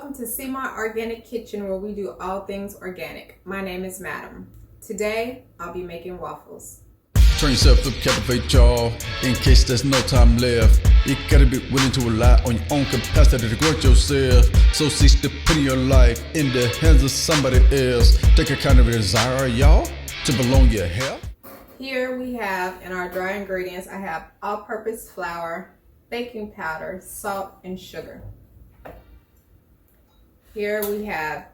Welcome to See My Organic Kitchen, where we do all things organic. My name is Madam. Today, I'll be making waffles. Turn yourself up, captivate y'all, in case there's no time left. You gotta be willing to rely on your own capacity to grow yourself. So cease to put your life in the hands of somebody else. Take account of your desire, y'all, to belong your health. Here we have, in our dry ingredients, I have all-purpose flour, baking powder, salt, and sugar. Here we have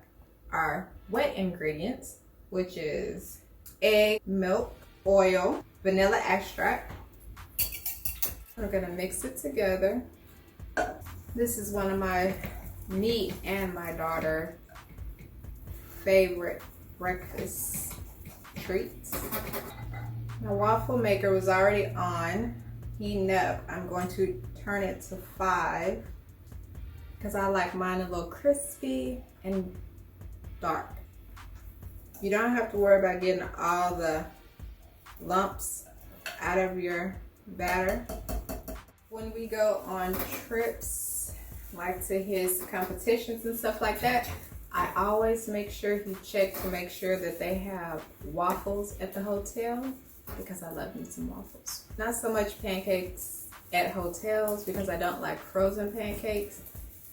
our wet ingredients, which is egg, milk, oil, vanilla extract. We're gonna mix it together. This is one of my niece and my daughter favorite breakfast treats. My waffle maker was already on, heating up. I'm going to turn it to 5 because I like mine a little crispy and dark. You don't have to worry about getting all the lumps out of your batter. When we go on trips, like to his competitions and stuff like that, I always make sure he checks to make sure that they have waffles at the hotel, because I love me some waffles. Not so much pancakes at hotels, because I don't like frozen pancakes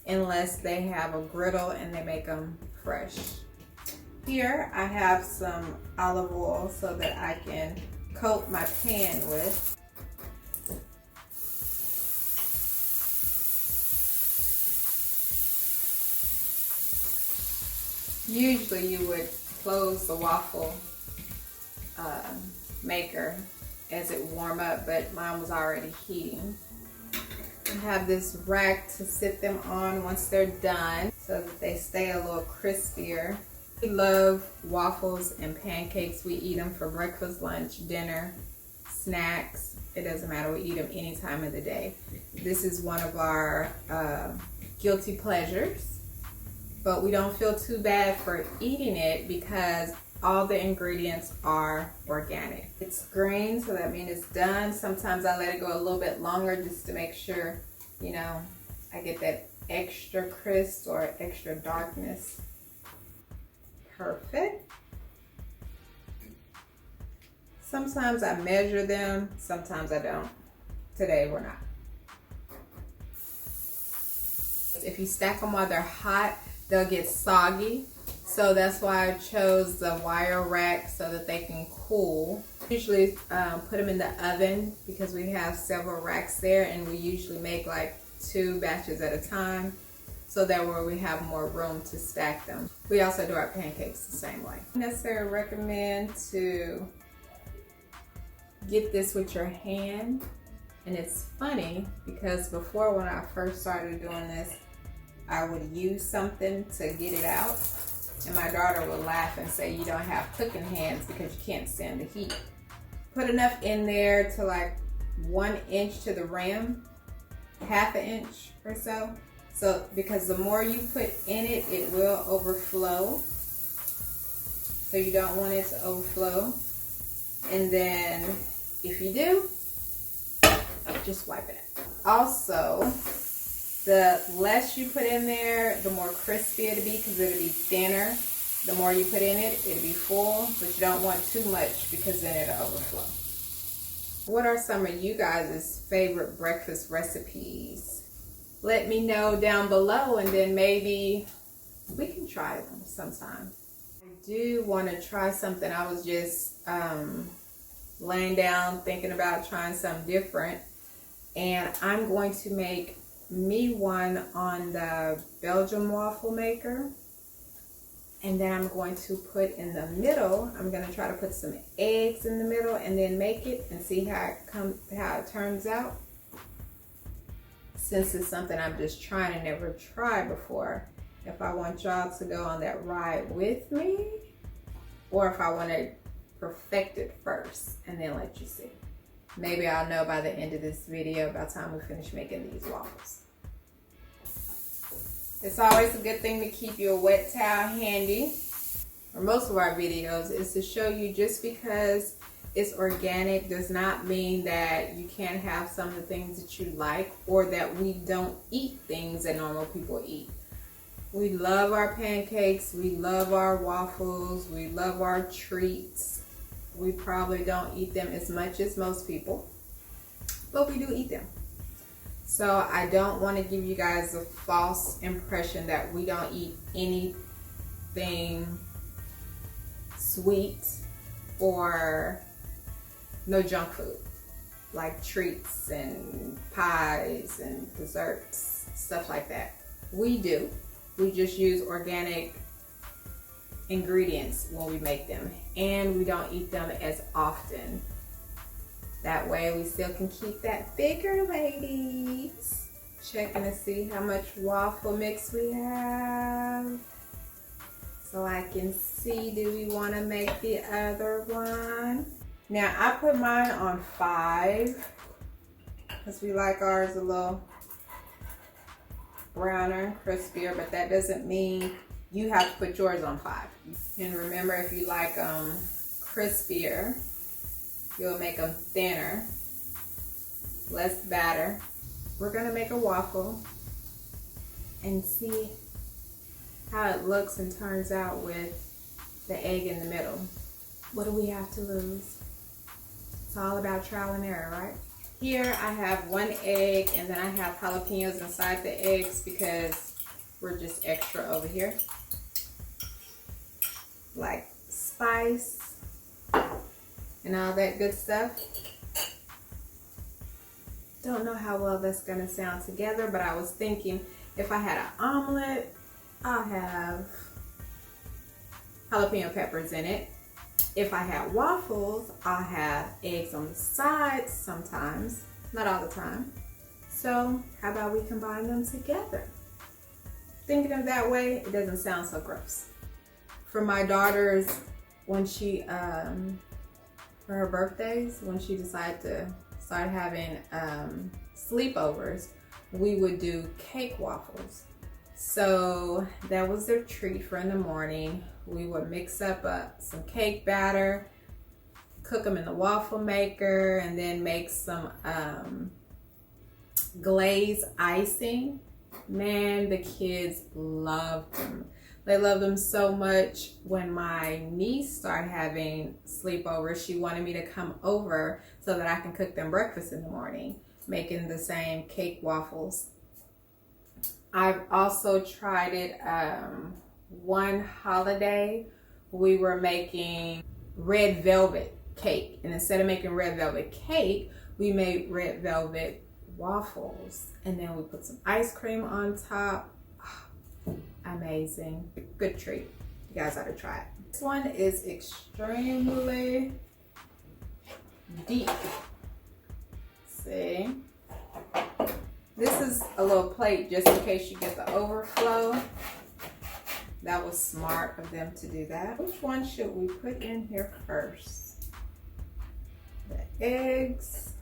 unless they have a griddle and they make them fresh. Here I have some olive oil so that I can coat my pan with. Usually you would close the waffle maker as it warm up, but mine was already heating. I have this rack to sit them on once they're done so that they stay a little crispier. We love waffles and pancakes. We eat them for breakfast, lunch, dinner, snacks. It doesn't matter, we eat them any time of the day. This is one of our guilty pleasures, but we don't feel too bad for eating it because all the ingredients are organic. It's green, so that means it's done. Sometimes I let it go a little bit longer just to make sure, you know, I get that extra crisp or extra darkness. Perfect. Sometimes I measure them, sometimes I don't. Today we're not. If you stack them while they're hot, they'll get soggy. So that's why I chose the wire rack so that they can cool. Usually put them in the oven because we have several racks there, and we usually make like 2 batches at a time, so that way we have more room to stack them. We also do our pancakes the same way. I necessarily recommend to get this with your hand. And it's funny because before, when I first started doing this, I would use something to get it out, and my daughter would laugh and say, you don't have cooking hands because you can't stand the heat. Put enough in there to like 1 inch to the rim, ½ inch or so. So, because the more you put in it, it will overflow. So you don't want it to overflow. And then if you do, just wipe it out. Also, the less you put in there, the more crispy it'll be because it'll be thinner. The more you put in it, it'll be full, but you don't want too much because then it'll overflow. What are some of you guys' favorite breakfast recipes? Let me know down below, and then maybe we can try them sometime. I do want to try something. I was just laying down thinking about trying something different, and I'm going to make me one on the Belgian waffle maker, and then I'm going to put in the middle, I'm going to try to put some eggs in the middle and then make it and see how it turns out. Since it's something I'm just trying to never try before, if I want y'all to go on that ride with me, or if I want to perfect it first and then let you see. Maybe I'll know by the end of this video, by the time we finish making these waffles. It's always a good thing to keep your wet towel handy. For most of our videos is to show you just because it's organic does not mean that you can't have some of the things that you like, or that we don't eat things that normal people eat. We love our pancakes, we love our waffles, we love our treats. We probably don't eat them as much as most people, but we do eat them. So I don't want to give you guys a false impression that we don't eat anything sweet or no junk food, like treats and pies and desserts, stuff like that. We do. We just use organic ingredients when we make them, and we don't eat them as often. That way we still can keep that figure, ladies. Checking to see how much waffle mix we have, so I can see, do we want to make the other one? Now I put mine on 5 because we like ours a little browner and crispier, but that doesn't mean you have to put yours on 5. And remember, if you like them crispier, you'll make them thinner, less batter. We're gonna make a waffle and see how it looks and turns out with the egg in the middle. What do we have to lose? It's all about trial and error, right? Here I have 1 egg, and then I have jalapenos inside the eggs because we're just extra over here. Like spice and all that good stuff. Don't know how well that's gonna sound together, but I was thinking if I had an omelet, I'll have jalapeno peppers in it. If I had waffles, I'll have eggs on the sides sometimes, not all the time. So how about we combine them together? Thinking of that way, it doesn't sound so gross. For my daughters, when she, for her birthdays, when she decided to start having sleepovers, we would do cake waffles. So that was their treat for in the morning. We would mix up some cake batter, cook them in the waffle maker, and then make some glazed icing. Man, the kids loved them. They loved them so much. When my niece started having sleepovers, she wanted me to come over so that I can cook them breakfast in the morning, making the same cake waffles. I've also tried it one holiday. We were making red velvet cake, and instead of making red velvet cake, we made red velvet waffles, and then we put some ice cream on top. Oh, amazing. Good treat. You guys ought to try it. This one is extremely deep. See? This is a little plate just in case you get the overflow. That was smart of them to do that. Which one should we put in here first? The eggs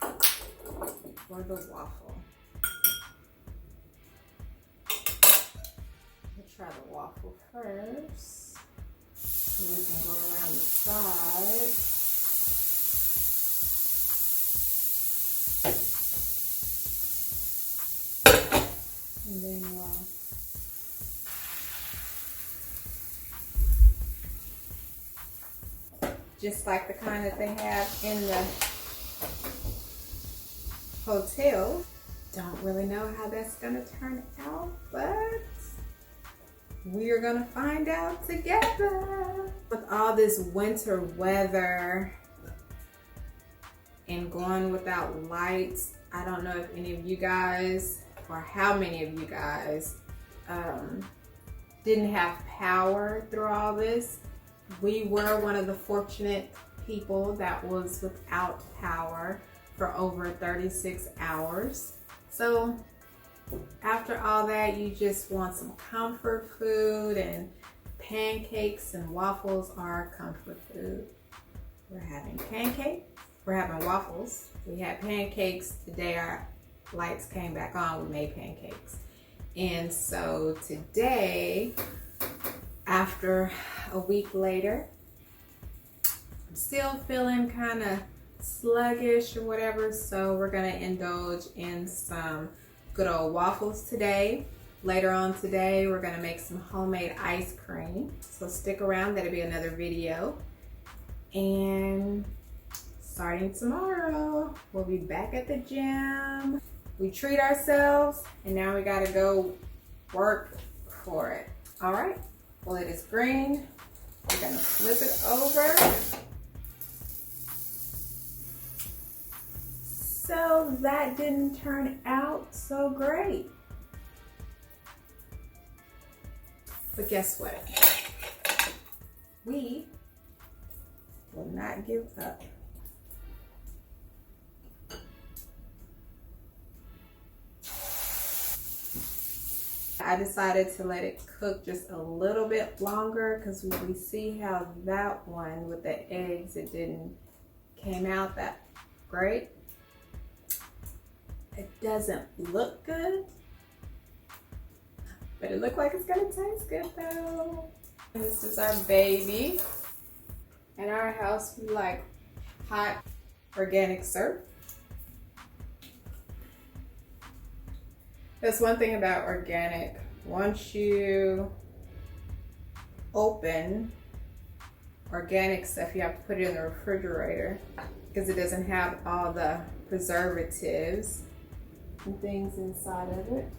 or the waffle? We'll try the waffle first, so we can go around the side. And then just like the kind that they have in the hotel. Don't really know how that's gonna turn out, but we're gonna find out together. With all this winter weather and going without lights, I don't know if any of you guys, or how many of you guys didn't have power through all this. We were one of the fortunate people that was without power for over 36 hours. So after all that, you just want some comfort food, and pancakes and waffles are comfort food. We're having pancakes, we're having waffles. We had pancakes the day our lights came back on. We made pancakes. And so today, after a week later, I'm still feeling kind of sluggish or whatever, so we're gonna indulge in some good old waffles today. Later on today, we're gonna make some homemade ice cream. So stick around, that'll be another video. And starting tomorrow, we'll be back at the gym. We treat ourselves, and now we gotta go work for it. All right, well, it is green. We're gonna flip it over. So that didn't turn out so great. But guess what? We will not give up. I decided to let it cook just a little bit longer because we see how that one with the eggs, it didn't came out that great. It doesn't look good, but it looks like it's gonna taste good though. And this is our baby. In our house, we like hot organic syrup. That's one thing about organic. Once you open organic stuff, you have to put it in the refrigerator because it doesn't have all the preservatives and things inside of it.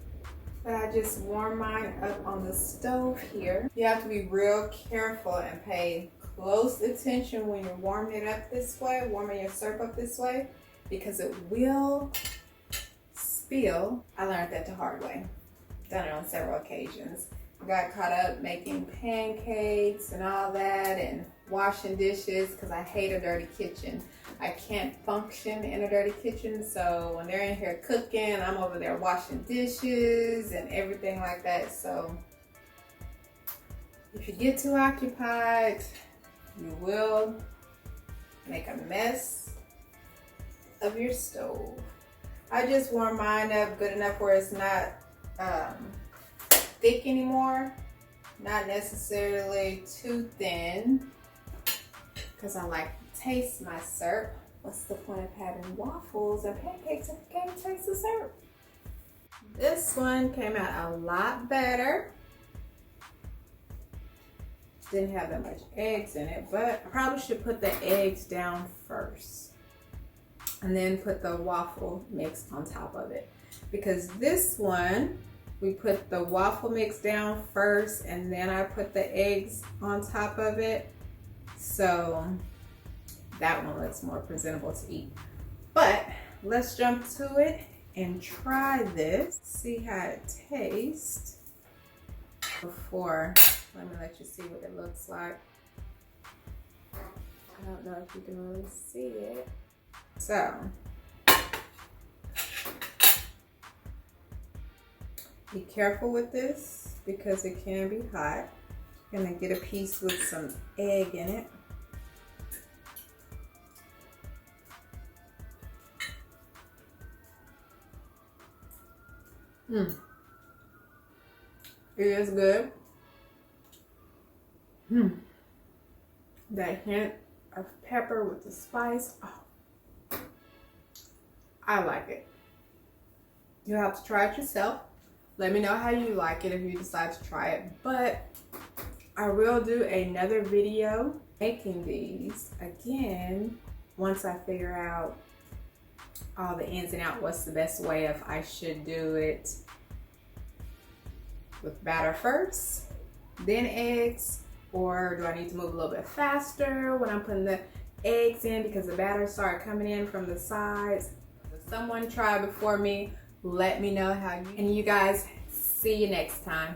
But I just warm mine up on the stove here. You have to be real careful and pay close attention when you're warming it up this way, warming your syrup up this way, because it will spill. I learned that the hard way. Done it on several occasions. I got caught up making pancakes and all that and washing dishes because I hate a dirty kitchen. I can't function in a dirty kitchen, so when they're in here cooking, I'm over there washing dishes and everything like that. So if you get too occupied, you will make a mess of your stove. I just warm mine up good enough where it's not thick anymore, not necessarily too thin, because I like to taste my syrup. What's the point of having waffles and pancakes if you can't taste the syrup? This one came out a lot better. Didn't have that much eggs in it, but I probably should put the eggs down first and then put the waffle mix on top of it, because this one we put the waffle mix down first and then I put the eggs on top of it, so that one looks more presentable to eat. But let's jump to it and try this, see how it tastes. Before, let me let you see what it looks like. I don't know if you can really see it. So, be careful with this because it can be hot. You're gonna get a piece with some egg in it. It is good. That hint of pepper with the spice. Oh, I like it. You have to try it yourself. Let me know how you like it if you decide to try it. But I will do another video making these again once I figure out all the ins and outs, what's the best way, if I should do it with batter first, then eggs, or do I need to move a little bit faster when I'm putting the eggs in because the batter started coming in from the sides. If someone tried before me, let me know how you, and you guys, see you next time.